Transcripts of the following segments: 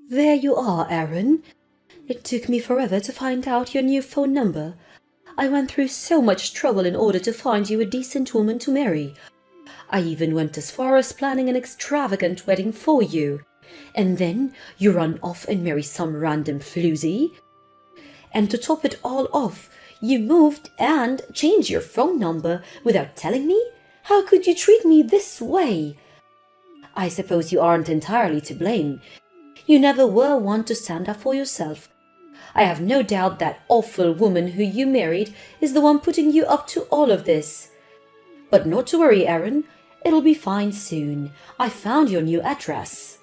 There you are, Aaron. It took me forever to find out your new phone number. I went through so much trouble in order to find you a decent woman to marry. I even went as far as planning an extravagant wedding for you. And then you run off and marry some random floozy. And to top it all off, you moved and changed your phone number without telling me? How could you treat me this way? I suppose you aren't entirely to blame. You never were one to stand up for yourself. I have no doubt that awful woman who you married is the one putting you up to all of this. But not to worry, Aaron. It'll be fine soon. I found your new address.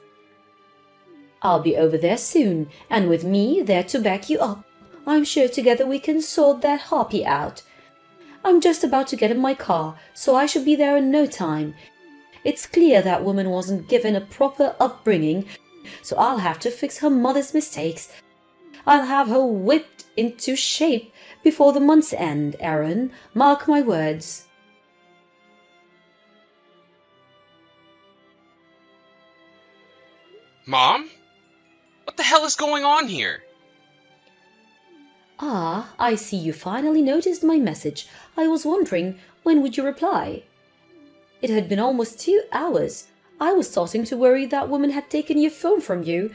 I'll be over there soon, and with me there to back you up. I'm sure together we can sort that harpy out. I'm just about to get in my car, so I should be there in no time. It's clear that woman wasn't given a proper upbringing, so I'll have to fix her mother's mistakes. I'll have her whipped into shape before the month's end, Aaron. Mark my words. Mom? What the hell is going on here? Ah, I see you finally noticed my message. I was wondering, when would you reply? It had been almost 2 hours. I was starting to worry that woman had taken your phone from you.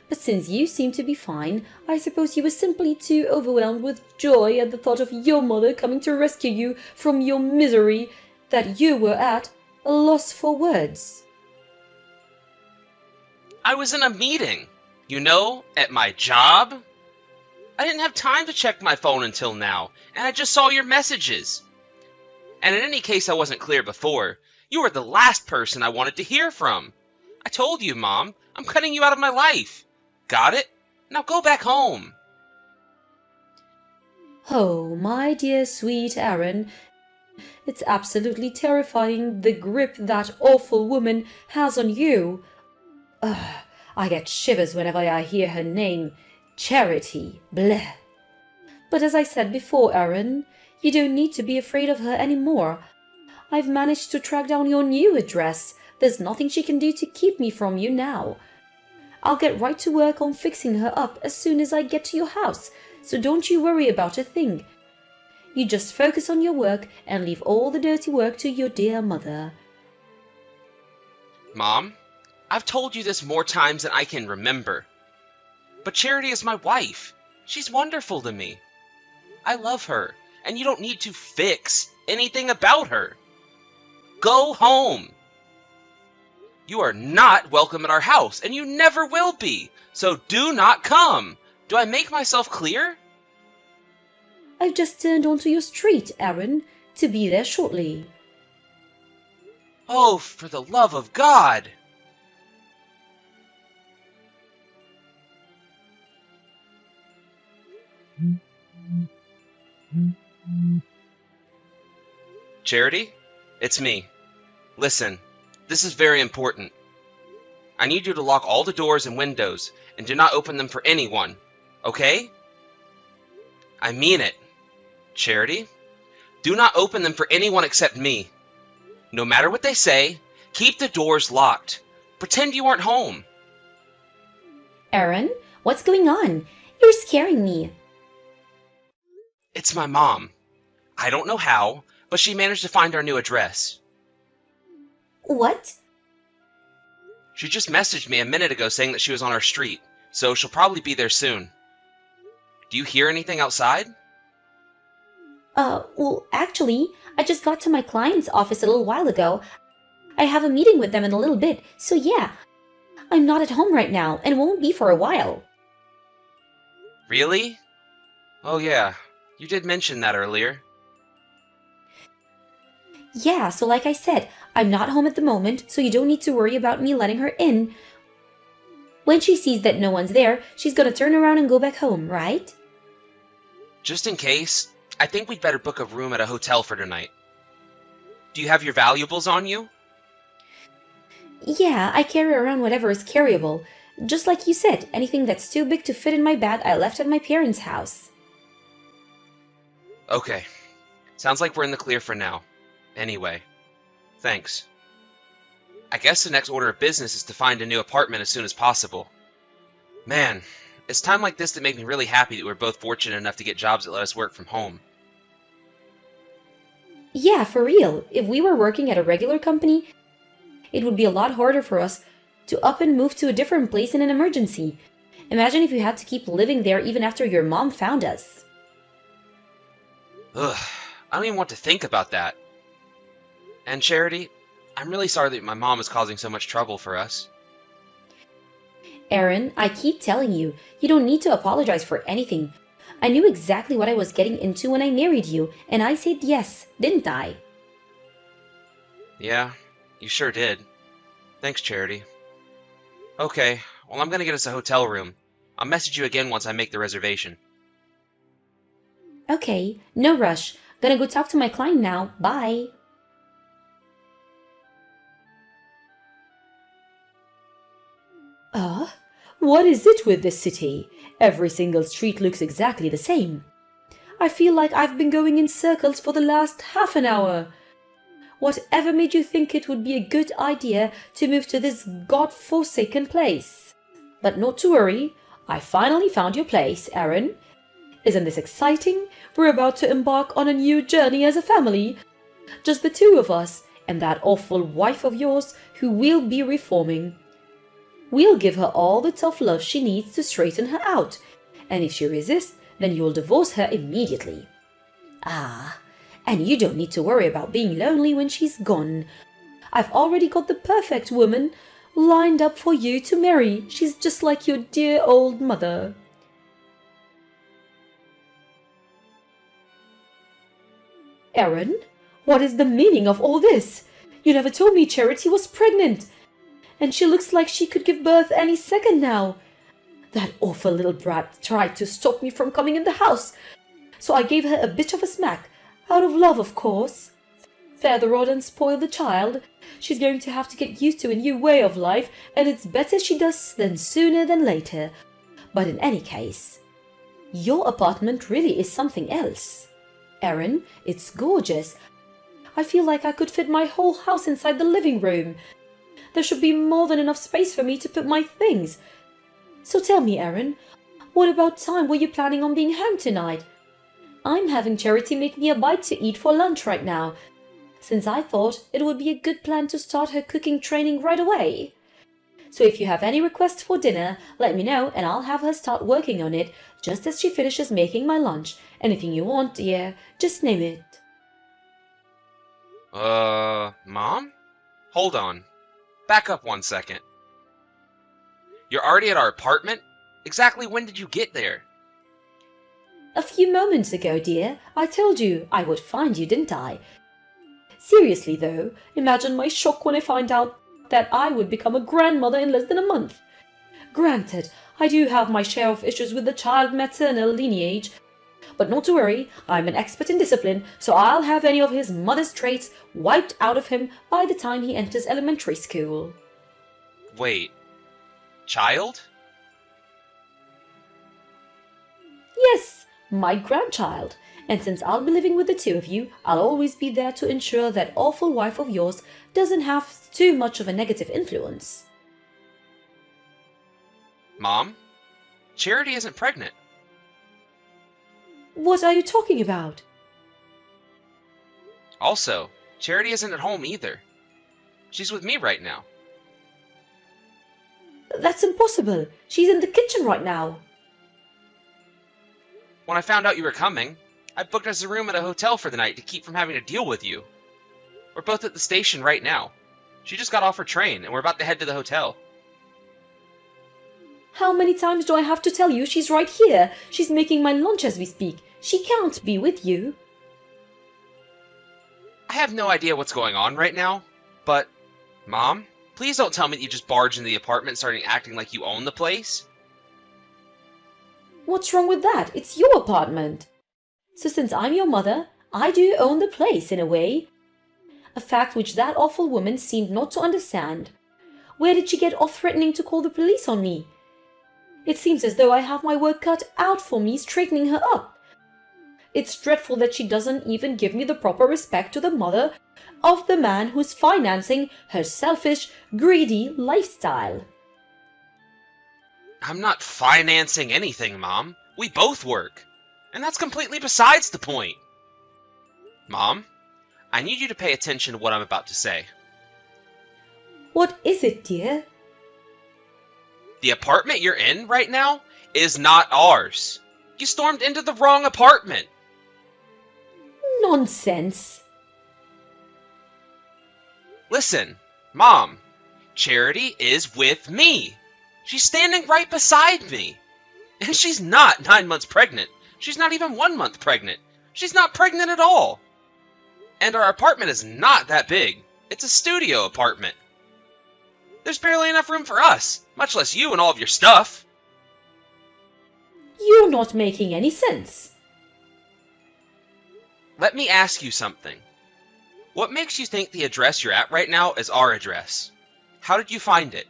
But since you seem to be fine, I suppose you were simply too overwhelmed with joy at the thought of your mother coming to rescue you from your misery that you were at a loss for words. I was in a meeting, at my job. I didn't have time to check my phone until now, and I just saw your messages. And in any case I wasn't clear before, you were the last person I wanted to hear from. I told you, Mom, I'm cutting you out of my life. Got it? Now go back home. Oh, my dear sweet Aaron, it's absolutely terrifying the grip that awful woman has on you. Ugh, I get shivers whenever I hear her name. Charity, bleh. But as I said before, Aaron, you don't need to be afraid of her anymore. I've managed to track down your new address. There's nothing she can do to keep me from you now. I'll get right to work on fixing her up as soon as I get to your house, so don't you worry about a thing. You just focus on your work and leave all the dirty work to your dear mother. Mom, I've told you this more times than I can remember. But Charity is my wife. She's wonderful to me. I love her, and you don't need to fix anything about her. Go home. You are not welcome at our house, and you never will be, so do not come. Do I make myself clear? I've just turned onto your street, Aaron, to be there shortly. Oh, for the love of God! Charity, it's me. Listen, this is very important. I need you to lock all the doors and windows and do not open them for anyone, okay? I mean it. Charity, do not open them for anyone except me. No matter what they say, keep the doors locked. Pretend you aren't home. Aaron, what's going on? You're scaring me. It's my mom. I don't know how, but she managed to find our new address. What? She just messaged me a minute ago saying that she was on our street, so she'll probably be there soon. Do you hear anything outside? Well, actually, I just got to my client's office a little while ago. I have a meeting with them in a little bit, so yeah. I'm not at home right now, and won't be for a while. Really? Oh yeah, you did mention that earlier. Yeah, so like I said, I'm not home at the moment, so you don't need to worry about me letting her in. When she sees that no one's there, she's gonna turn around and go back home, right? Just in case, I think we'd better book a room at a hotel for tonight. Do you have your valuables on you? Yeah, I carry around whatever is carryable. Just like you said, anything that's too big to fit in my bag I left at my parents' house. Okay. Sounds like we're in the clear for now. Anyway, thanks. I guess the next order of business is to find a new apartment as soon as possible. Man, it's time like this that make me really happy that we're both fortunate enough to get jobs that let us work from home. Yeah, for real. If we were working at a regular company, it would be a lot harder for us to up and move to a different place in an emergency. Imagine if you had to keep living there even after your mom found us. Ugh, I don't even want to think about that. And Charity, I'm really sorry that my mom is causing so much trouble for us. Aaron, I keep telling you, you don't need to apologize for anything. I knew exactly what I was getting into when I married you, and I said yes, didn't I? Yeah, you sure did. Thanks, Charity. Okay, well, I'm gonna get us a hotel room. I'll message you again once I make the reservation. Okay, no rush. Gonna go talk to my client now. Bye. Ah, what is it with this city? Every single street looks exactly the same. I feel like I've been going in circles for the last half an hour. Whatever made you think it would be a good idea to move to this god-forsaken place? But not to worry, I finally found your place, Aaron. Isn't this exciting? We're about to embark on a new journey as a family. Just the two of us and that awful wife of yours who we'll be reforming. We'll give her all the tough love she needs to straighten her out, and if she resists, then you'll divorce her immediately. Ah, and you don't need to worry about being lonely when she's gone. I've already got the perfect woman lined up for you to marry. She's just like your dear old mother. Aaron, what is the meaning of all this? You never told me Charity was pregnant. And she looks like she could give birth any second now. That awful little brat tried to stop me from coming in the house, so I gave her a bit of a smack, out of love, of course. Spare the rod and spoil the child. She's going to have to get used to a new way of life, and it's better she does than sooner than later. But in any case, your apartment really is something else. Aaron, it's gorgeous. I feel like I could fit my whole house inside the living room. There should be more than enough space for me to put my things. So tell me, Aaron, what about time were you planning on being home tonight? I'm having Charity make me a bite to eat for lunch right now, since I thought it would be a good plan to start her cooking training right away. So if you have any requests for dinner, let me know and I'll have her start working on it just as she finishes making my lunch. Anything you want, dear, just name it. Mom? Hold on. Back up 1 second. You're already at our apartment? Exactly when did you get there? A few moments ago, dear. I told you I would find you, didn't I? Seriously, though, imagine my shock when I find out that I would become a grandmother in less than a month. Granted, I do have my share of issues with the child maternal lineage, but not to worry, I'm an expert in discipline, so I'll have any of his mother's traits wiped out of him by the time he enters elementary school. Wait. Child? Yes, my grandchild. And since I'll be living with the two of you, I'll always be there to ensure that awful wife of yours doesn't have too much of a negative influence. Mom? Charity isn't pregnant. What are you talking about? Also, Charity isn't at home either. She's with me right now. That's impossible. She's in the kitchen right now. When I found out you were coming, I booked us a room at a hotel for the night to keep from having to deal with you. We're both at the station right now. She just got off her train, and we're about to head to the hotel. How many times do I have to tell you she's right here? She's making my lunch as we speak. She can't be with you. I have no idea what's going on right now, but... Mom, please don't tell me that you just barged into the apartment and started acting like you own the place. What's wrong with that? It's your apartment. So since I'm your mother, I do own the place in a way. A fact which that awful woman seemed not to understand. Where did she get off threatening to call the police on me? It seems as though I have my work cut out for me straightening her up. It's dreadful that she doesn't even give me the proper respect to the mother of the man who's financing her selfish, greedy lifestyle. I'm not financing anything, Mom. We both work. And that's completely besides the point. Mom, I need you to pay attention to what I'm about to say. What is it, dear? The apartment you're in right now is not ours. You stormed into the wrong apartment. Nonsense. Listen, Mom, Charity is with me. She's standing right beside me. And she's not 9 months pregnant. She's not even 1 month pregnant. She's not pregnant at all. And our apartment is not that big. It's a studio apartment. There's barely enough room for us, much less you and all of your stuff. You're not making any sense. Let me ask you something. What makes you think the address you're at right now is our address? How did you find it?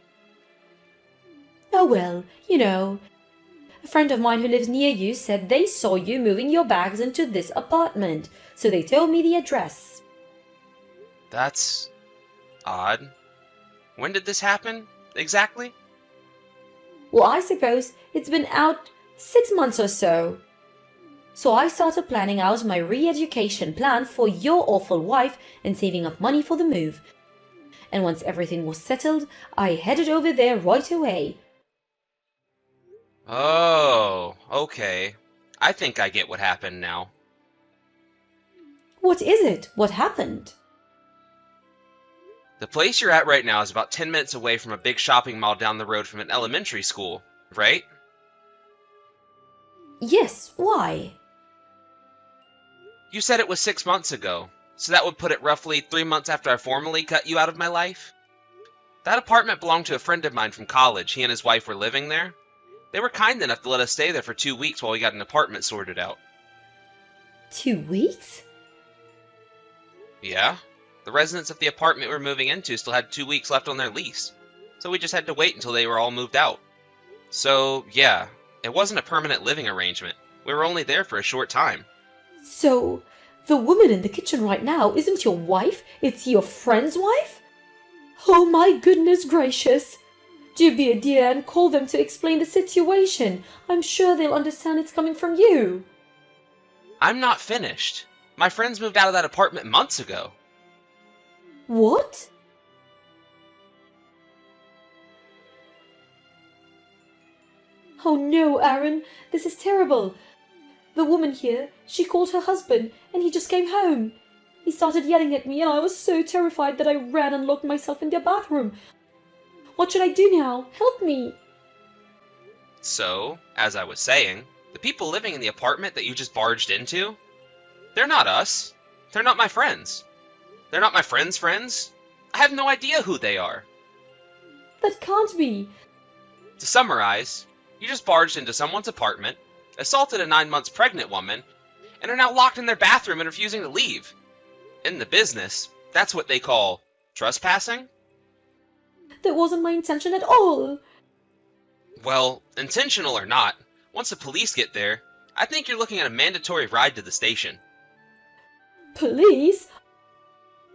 Oh well, a friend of mine who lives near you said they saw you moving your bags into this apartment, so they told me the address. That's odd. When did this happen, exactly? Well, I suppose it's been out 6 months or so. So I started planning out my re-education plan for your awful wife and saving up money for the move. And once everything was settled, I headed over there right away. Oh, okay. I think I get what happened now. What is it? What happened? The place you're at right now is about 10 minutes away from a big shopping mall down the road from an elementary school, right? Yes, why? You said it was 6 months ago, so that would put it roughly 3 months after I formally cut you out of my life. That apartment belonged to a friend of mine from college. He and his wife were living there. They were kind enough to let us stay there for 2 weeks while we got an apartment sorted out. 2 weeks? Yeah. The residents of the apartment we were moving into still had 2 weeks left on their lease, so we just had to wait until they were all moved out. So, yeah, it wasn't a permanent living arrangement. We were only there for a short time. So, the woman in the kitchen right now isn't your wife, it's your friend's wife? Oh my goodness gracious! Do be a dear and call them to explain the situation. I'm sure they'll understand it's coming from you. I'm not finished. My friends moved out of that apartment months ago. What? Oh no, Aaron, this is terrible. The woman here, she called her husband, and he just came home. He started yelling at me, and I was so terrified that I ran and locked myself in their bathroom. What should I do now? Help me! So, as I was saying, the people living in the apartment that you just barged into, they're not us. They're not my friends. They're not my friends' friends. I have no idea who they are. That can't be. To summarize, you just barged into someone's apartment, assaulted a 9 months pregnant woman, and are now locked in their bathroom and refusing to leave. In the business, that's what they call trespassing. That wasn't my intention at all. Well, intentional or not, once the police get there, I think you're looking at a mandatory ride to the station. Police?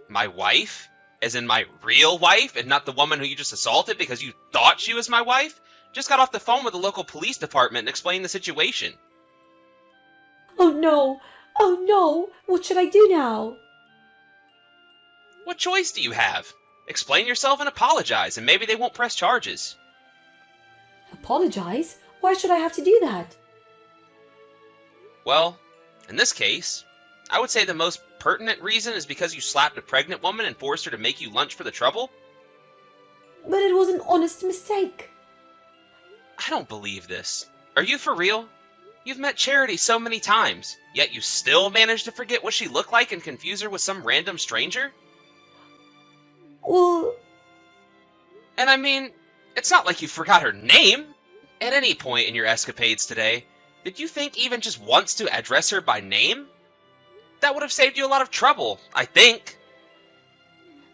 My wife? As in my real wife, and not the woman who you just assaulted because you thought she was my wife? Just got off the phone with the local police department and explained the situation. Oh no! Oh no! What should I do now? What choice do you have? Explain yourself and apologize, and maybe they won't press charges. Apologize? Why should I have to do that? Well, in this case, I would say the most pertinent reason is because you slapped a pregnant woman and forced her to make you lunch for the trouble. But it was an honest mistake. I don't believe this. Are you for real? You've met Charity so many times, yet you still managed to forget what she looked like and confuse her with some random stranger? Well... And I mean, it's not like you forgot her name. At any point in your escapades today, did you think even just once to address her by name? That would have saved you a lot of trouble, I think.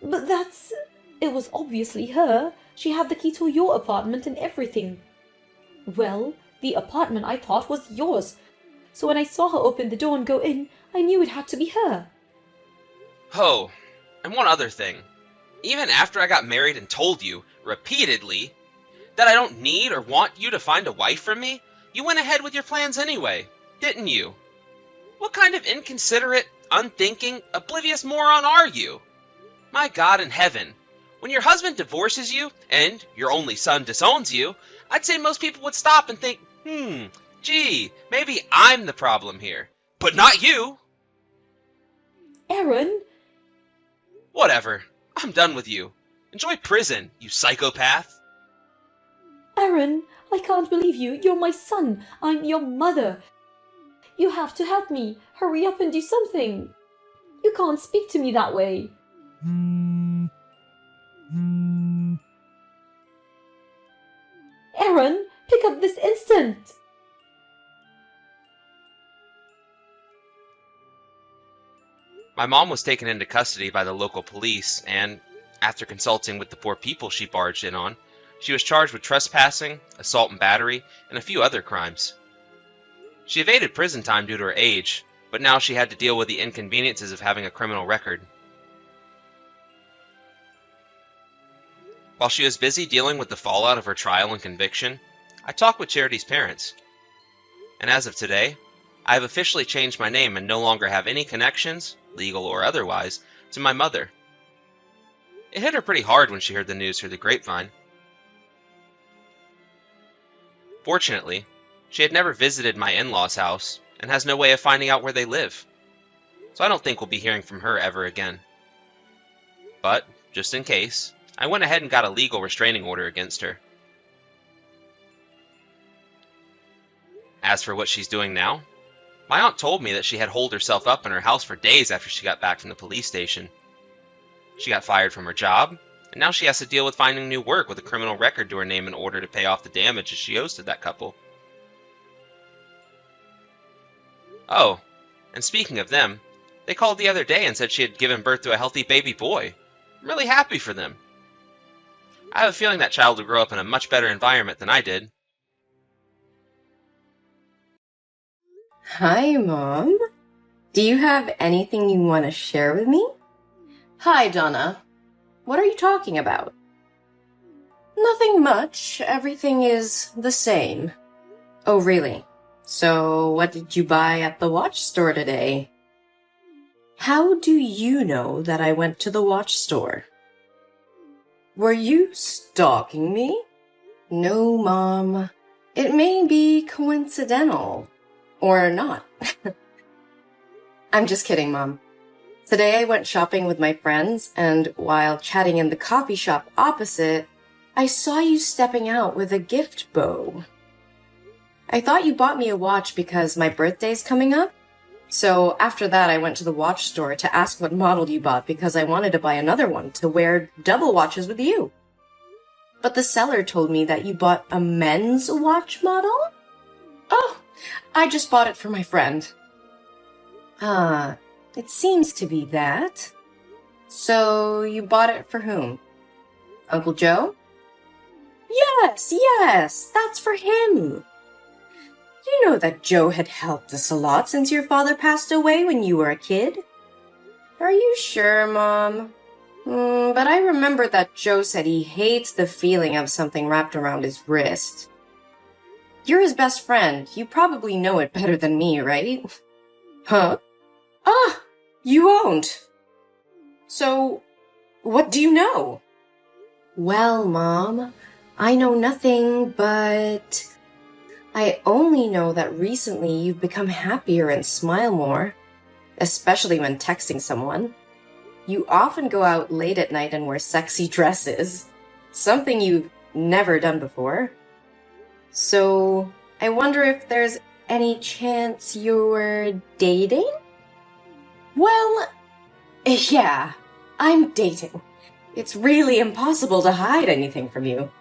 But that's... It was obviously her. She had the key to your apartment and everything. Well, the apartment I thought was yours. So when I saw her open the door and go in, I knew it had to be her. Oh, and one other thing. Even after I got married and told you, repeatedly, That I don't need or want you to find a wife for me? You went ahead with your plans anyway, didn't you? What kind of inconsiderate, unthinking, oblivious moron are you? My God in heaven, when your husband divorces you and your only son disowns you, I'd say most people would stop and think, gee, maybe I'm the problem here. But not you! Aaron! Whatever. I'm done with you. Enjoy prison, you psychopath. Aaron, I can't believe you. You're my son. I'm your mother. You have to help me. Hurry up and do something. You can't speak to me that way. Aaron, pick up this instant. My mom was taken into custody by the local police, and, after consulting with the 4 people she barged in on, she was charged with trespassing, assault and battery, and a few other crimes. She evaded prison time due to her age, but now she had to deal with the inconveniences of having a criminal record. While she was busy dealing with the fallout of her trial and conviction, I talked with Charity's parents. And as of today, I have officially changed my name and no longer have any connections, legal or otherwise, to my mother. It hit her pretty hard when she heard the news through the grapevine. Fortunately, she had never visited my in-laws' house and has no way of finding out where they live, so I don't think we'll be hearing from her ever again. But, just in case, I went ahead and got a legal restraining order against her. As for what she's doing now, my aunt told me that she had holed herself up in her house for days after she got back from the police station. She got fired from her job, and now she has to deal with finding new work with a criminal record to her name in order to pay off the damages she owes to that couple. Oh, and speaking of them, they called the other day and said she had given birth to a healthy baby boy. I'm really happy for them. I have a feeling that child will grow up in a much better environment than I did. Hi, Mom. Do you have anything you want to share with me? Hi, Donna. What are you talking about? Nothing much. Everything is the same. Oh, really? So, what did you buy at the watch store today? How do you know that I went to the watch store? Were you stalking me? No, Mom. It may be coincidental. Or not. I'm just kidding, Mom. Today I went shopping with my friends, and while chatting in the coffee shop opposite, I saw you stepping out with a gift bow. I thought you bought me a watch because my birthday's coming up. So after that, I went to the watch store to ask what model you bought because I wanted to buy another one to wear double watches with you. But the seller told me that you bought a men's watch model? Oh, I just bought it for my friend. Ah, it seems to be that. So you bought it for whom? Uncle Joe? Yes, that's for him. You know that Joe had helped us a lot since your father passed away when you were a kid. Are you sure, Mom? But I remember that Joe said he hates the feeling of something wrapped around his wrist. You're his best friend. You probably know it better than me, right? Huh? Ah, you won't. So, what do you know? Well, Mom, I know nothing, but I only know that recently you've become happier and smile more, especially when texting someone. You often go out late at night and wear sexy dresses, something you've never done before. So, I wonder if there's any chance you're dating? Well, yeah, I'm dating. It's really impossible to hide anything from you.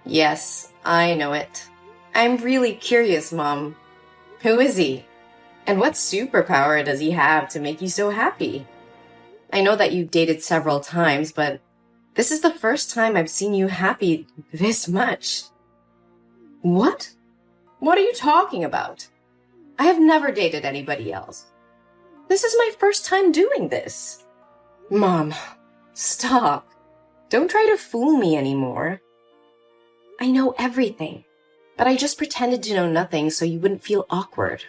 Yes, I know it. I'm really curious, Mom. Who is he? And what superpower does he have to make you so happy? I know that you've dated several times, but this is the first time I've seen you happy this much. What? What are you talking about? I have never dated anybody else. This is my first time doing this. Mom, stop. Don't try to fool me anymore. I know everything. But I just pretended to know nothing so you wouldn't feel awkward.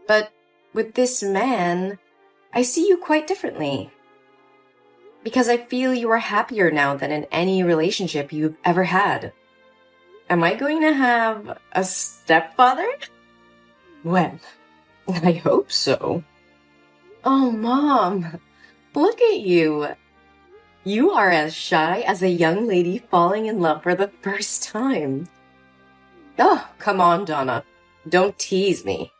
But with this man, I see you quite differently. Because I feel you are happier now than in any relationship you've ever had. Am I going to have a stepfather? Well, I hope so. Oh, Mom, look at you. You are as shy as a young lady falling in love for the first time. Oh, come on, Donna. Don't tease me.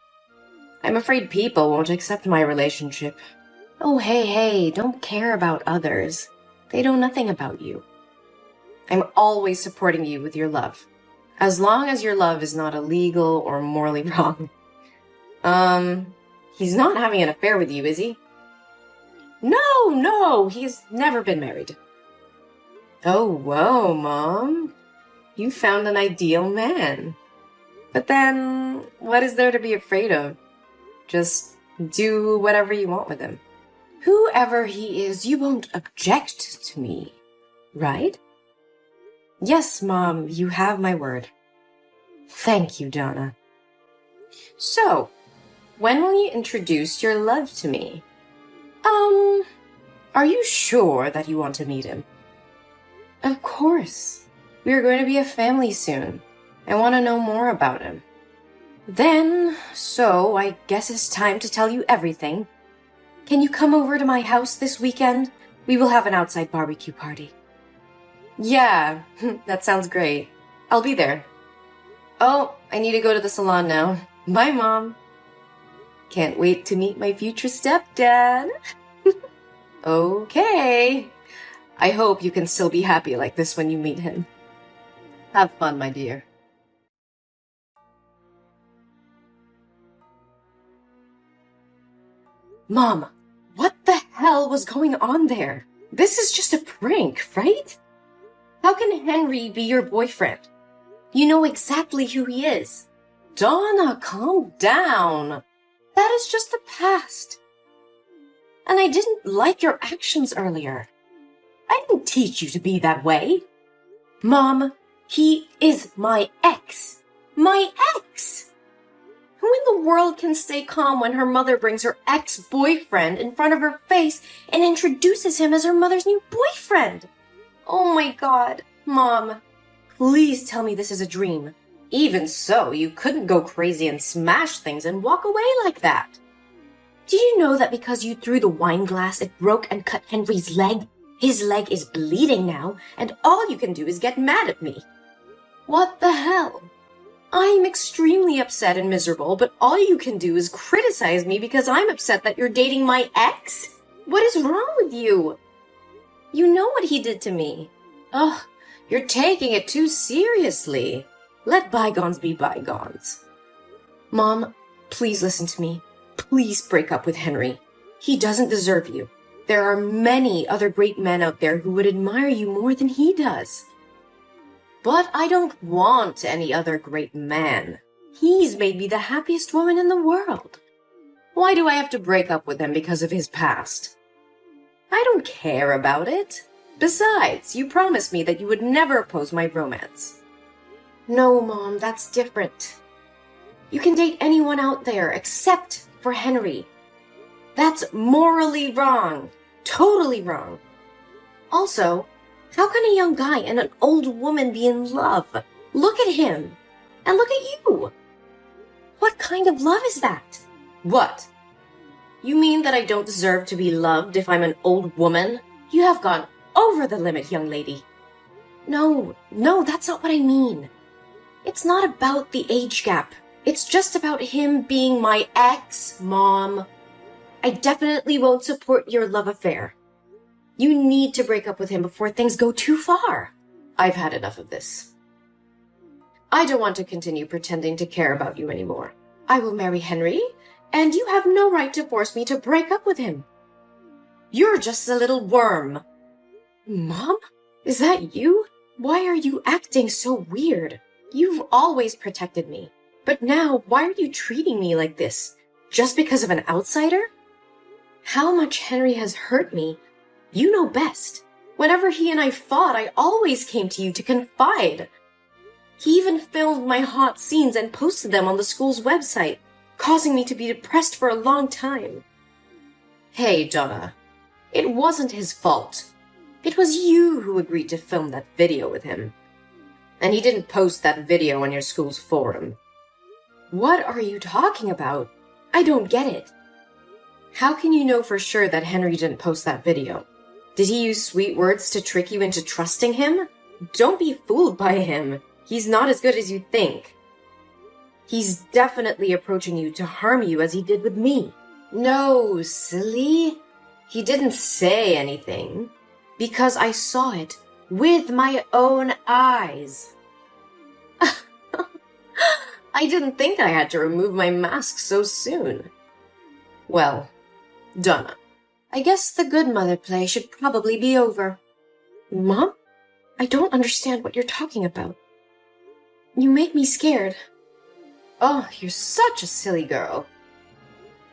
I'm afraid people won't accept my relationship. Oh, hey, don't care about others. They know nothing about you. I'm always supporting you with your love. As long as your love is not illegal or morally wrong. He's not having an affair with you, is he? No, he's never been married. Oh, whoa, Mom. You found an ideal man. But then, what is there to be afraid of? Just do whatever you want with him. Whoever he is, you won't object to me, right? Yes, Mom, you have my word. Thank you, Donna. So, when will you introduce your love to me? Are you sure that you want to meet him? Of course. We are going to be a family soon. I want to know more about him. So I guess it's time to tell you everything. Can you come over to my house this weekend? We will have an outside barbecue party. Yeah, that sounds great. I'll be there. Oh, I need to go to the salon now. Bye, Mom. Can't wait to meet my future stepdad. Okay. I hope you can still be happy like this when you meet him. Have fun, my dear. Mom, what the hell was going on there? This is just a prank, right? How can Henry be your boyfriend? You know exactly who he is. Donna, calm down. That is just the past. And I didn't like your actions earlier. I didn't teach you to be that way. Mom, he is my ex. My ex! Who in the world can stay calm when her mother brings her ex-boyfriend in front of her face and introduces him as her mother's new boyfriend? Oh my God, Mom, please tell me this is a dream. Even so, you couldn't go crazy and smash things and walk away like that. Did you know that because you threw the wine glass, it broke and cut Henry's leg? His leg is bleeding now, and all you can do is get mad at me. What the hell? I'm extremely upset and miserable, but all you can do is criticize me because I'm upset that you're dating my ex? What is wrong with you? You know what he did to me. Ugh, you're taking it too seriously. Let bygones be bygones. Mom, please listen to me. Please break up with Henry. He doesn't deserve you. There are many other great men out there who would admire you more than he does. But I don't want any other great man. He's made me the happiest woman in the world. Why do I have to break up with him because of his past? I don't care about it. Besides, you promised me that you would never oppose my romance. No, Mom, that's different. You can date anyone out there except for Henry. That's morally wrong. Totally wrong. Also, how can a young guy and an old woman be in love? Look at him. And look at you. What kind of love is that? What? You mean that I don't deserve to be loved if I'm an old woman? You have gone over the limit, young lady. No, that's not what I mean. It's not about the age gap. It's just about him being my ex, Mom. I definitely won't support your love affair. You need to break up with him before things go too far. I've had enough of this. I don't want to continue pretending to care about you anymore. I will marry Henry, and you have no right to force me to break up with him. You're just a little worm. Mom? Is that you? Why are you acting so weird? You've always protected me. But now, why are you treating me like this? Just because of an outsider? How much Henry has hurt me, you know best. Whenever he and I fought, I always came to you to confide. He even filmed my hot scenes and posted them on the school's website, causing me to be depressed for a long time. Hey, Donna, it wasn't his fault. It was you who agreed to film that video with him. And he didn't post that video on your school's forum. What are you talking about? I don't get it. How can you know for sure that Henry didn't post that video? Did he use sweet words to trick you into trusting him? Don't be fooled by him. He's not as good as you think. He's definitely approaching you to harm you as he did with me. No, silly. He didn't say anything. Because I saw it with my own eyes. I didn't think I had to remove my mask so soon. Well, Donna, I guess the good mother play should probably be over. Mom? I don't understand what you're talking about. You make me scared. Oh, you're such a silly girl.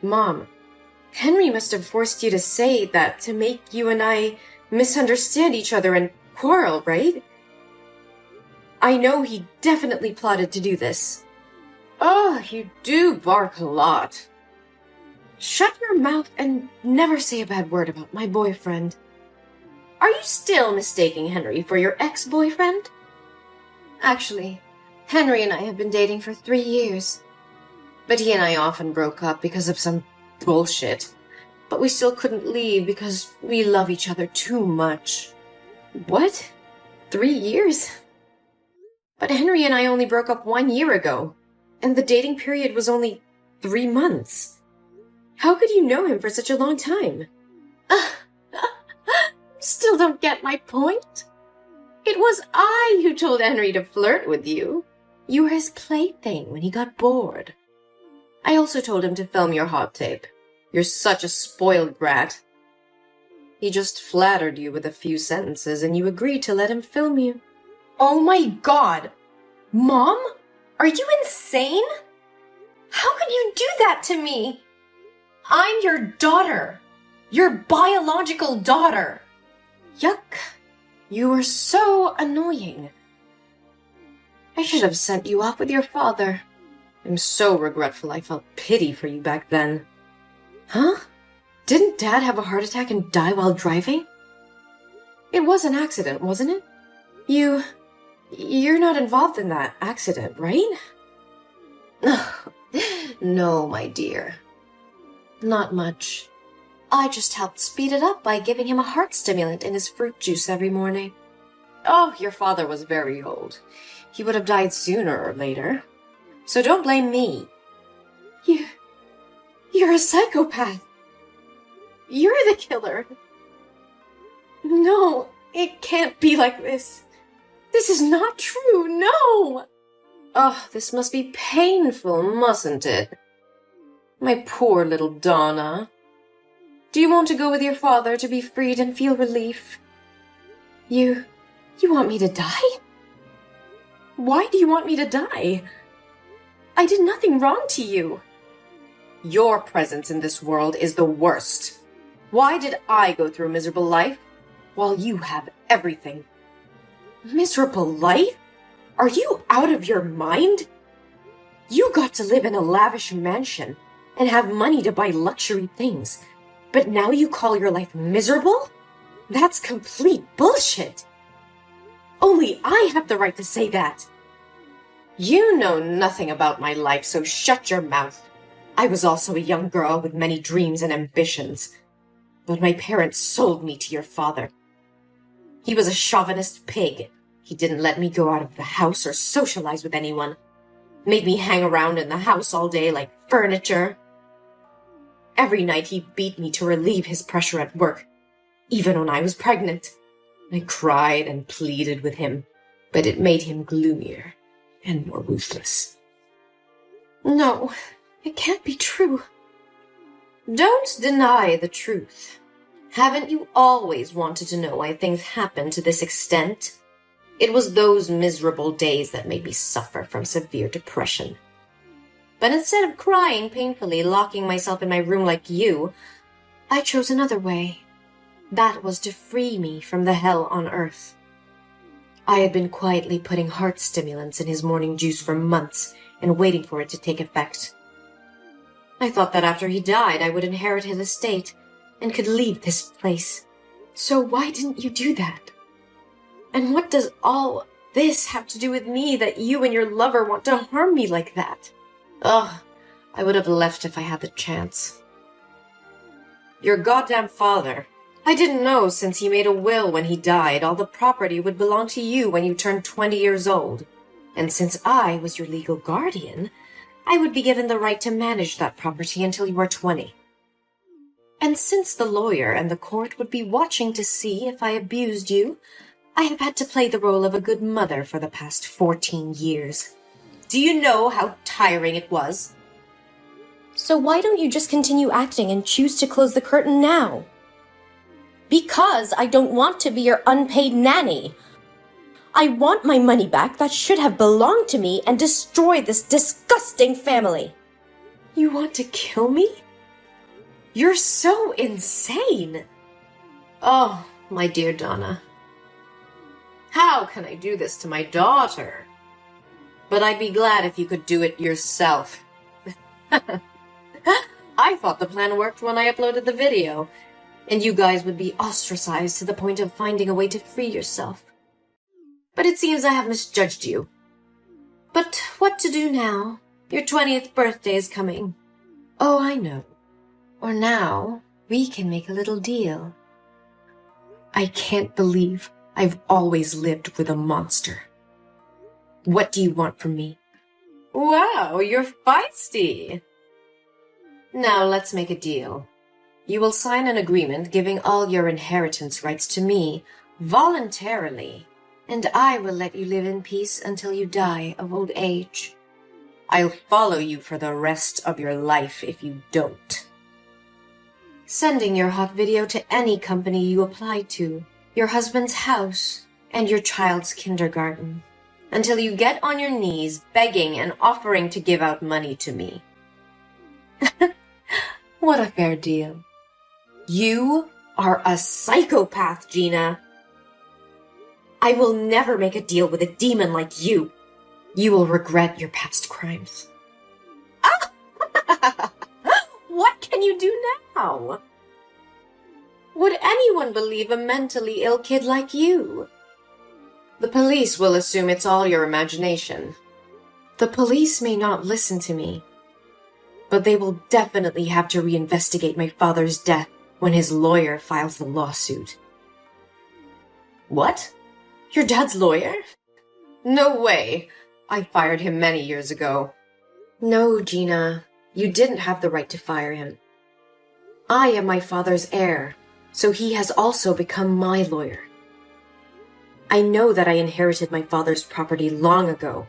Mom, Henry must have forced you to say that to make you and I misunderstand each other and quarrel, right? I know he definitely plotted to do this. Oh, you do bark a lot. Shut your mouth and never say a bad word about my boyfriend. Are you still mistaking Henry for your ex-boyfriend? Actually, Henry and I have been dating for 3 years. But he and I often broke up because of some bullshit. But we still couldn't leave because we love each other too much. What? 3 years? But Henry and I only broke up 1 year ago, and the dating period was only 3 months. How could you know him for such a long time? Still don't get my point? It was I who told Henry to flirt with you. You were his plaything when he got bored. I also told him to film your hot tape. You're such a spoiled brat. He just flattered you with a few sentences and you agreed to let him film you. Oh my god! Mom? Are you insane? How could you do that to me? I'm your daughter. Your biological daughter. Yuck. You were so annoying. I should have sent you off with your father. I'm so regretful I felt pity for you back then. Huh? Didn't Dad have a heart attack and die while driving? It was an accident, wasn't it? You're not involved in that accident, right? No, my dear. Not much. I just helped speed it up by giving him a heart stimulant in his fruit juice every morning. Oh, your father was very old. He would have died sooner or later. So don't blame me. You're a psychopath. You're the killer. No, it can't be like this. This is not true, no! Oh, this must be painful, mustn't it? My poor little Donna. Do you want to go with your father to be freed and feel relief? You want me to die? Why do you want me to die? I did nothing wrong to you. Your presence in this world is the worst. Why did I go through a miserable life while you have everything? Miserable life? Are you out of your mind? You got to live in a lavish mansion and have money to buy luxury things, but now you call your life miserable? That's complete bullshit. Only I have the right to say that. You know nothing about my life, so shut your mouth. I was also a young girl with many dreams and ambitions, but my parents sold me to your father. He was a chauvinist pig. He didn't let me go out of the house or socialize with anyone. Made me hang around in the house all day like furniture. Every night he beat me to relieve his pressure at work, even when I was pregnant. I cried and pleaded with him, but it made him gloomier and more ruthless. No, it can't be true. Don't deny the truth. Haven't you always wanted to know why things happen to this extent? It was those miserable days that made me suffer from severe depression. But instead of crying painfully, locking myself in my room like you, I chose another way. That was to free me from the hell on earth. I had been quietly putting heart stimulants in his morning juice for months and waiting for it to take effect. I thought that after he died, I would inherit his estate and could leave this place. So why didn't you do that? And what does all this have to do with me that you and your lover want to harm me like that? Ugh, I would have left if I had the chance. Your goddamn father. I didn't know since he made a will when he died, all the property would belong to you when you turned 20 years old. And since I was your legal guardian, I would be given the right to manage that property until you were 20. And since the lawyer and the court would be watching to see if I abused you, I have had to play the role of a good mother for the past 14 years. Do you know how tiring it was? So why don't you just continue acting and choose to close the curtain now? Because I don't want to be your unpaid nanny. I want my money back that should have belonged to me and destroy this disgusting family. You want to kill me? You're so insane. Oh, my dear Donna. How can I do this to my daughter? But I'd be glad if you could do it yourself. I thought the plan worked when I uploaded the video, and you guys would be ostracized to the point of finding a way to free yourself. But it seems I have misjudged you. But what to do now? Your 20th birthday is coming. Oh, I know. Or now, we can make a little deal. I can't believe I've always lived with a monster. What do you want from me? Wow, you're feisty. Now let's make a deal. You will sign an agreement giving all your inheritance rights to me voluntarily, and I will let you live in peace until you die of old age. I'll follow you for the rest of your life if you don't. Sending your hot video to any company you apply to, your husband's house, and your child's kindergarten, until you get on your knees begging and offering to give out money to me. What a fair deal. You are a psychopath, Gina. I will never make a deal with a demon like you. You will regret your past crimes. Ah! What can you do now? Would anyone believe a mentally ill kid like you? The police will assume it's all your imagination. The police may not listen to me, but they will definitely have to reinvestigate my father's death when his lawyer files the lawsuit. What? Your dad's lawyer? No way. I fired him many years ago. No, Gina, you didn't have the right to fire him. I am my father's heir, so he has also become my lawyer. I know that I inherited my father's property long ago.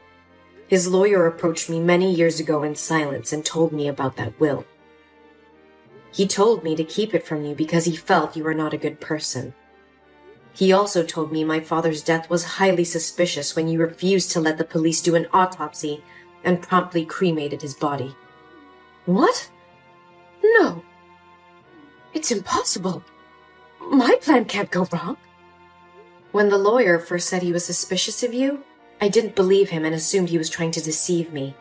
His lawyer approached me many years ago in silence and told me about that will. He told me to keep it from you because he felt you were not a good person. He also told me my father's death was highly suspicious when you refused to let the police do an autopsy and promptly cremated his body. What? No. It's impossible. My plan can't go wrong. When the lawyer first said he was suspicious of you, I didn't believe him and assumed he was trying to deceive me.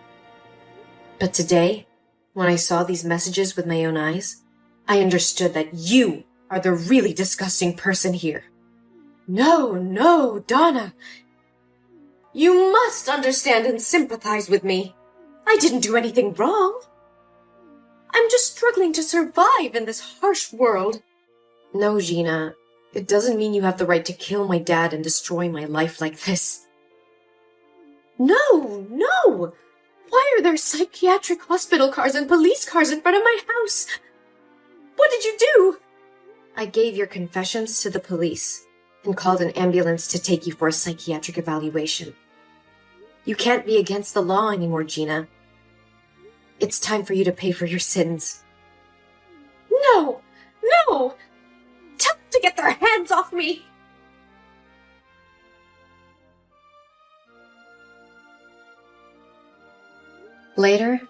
But today, when I saw these messages with my own eyes, I understood that you are the really disgusting person here. No, Donna. You must understand and sympathize with me. I didn't do anything wrong. I'm just struggling to survive in this harsh world. No, Gina, it doesn't mean you have the right to kill my dad and destroy my life like this. No! Why are there psychiatric hospital cars and police cars in front of my house? What did you do? I gave your confessions to the police and called an ambulance to take you for a psychiatric evaluation. You can't be against the law anymore, Gina. It's time for you to pay for your sins. No! Tell them to get their hands off me! Later,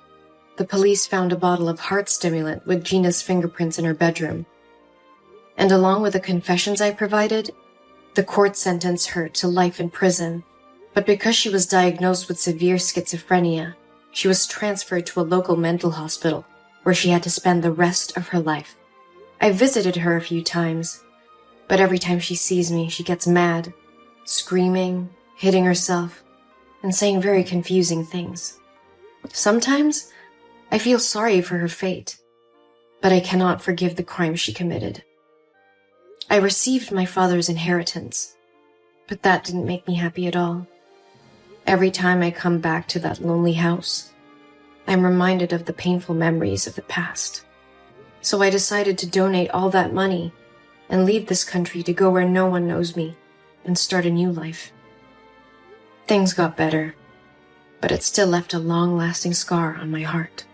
the police found a bottle of heart stimulant with Gina's fingerprints in her bedroom. And along with the confessions I provided, The court sentenced her to life in prison, but because she was diagnosed with severe schizophrenia, she was transferred to a local mental hospital where she had to spend the rest of her life. I visited her a few times, but every time she sees me, she gets mad, screaming, hitting herself, and saying very confusing things. Sometimes I feel sorry for her fate, but I cannot forgive the crime she committed. I received my father's inheritance, but that didn't make me happy at all. Every time I come back to that lonely house, I'm reminded of the painful memories of the past. So I decided to donate all that money and leave this country to go where no one knows me and start a new life. Things got better, but it still left a long-lasting scar on my heart.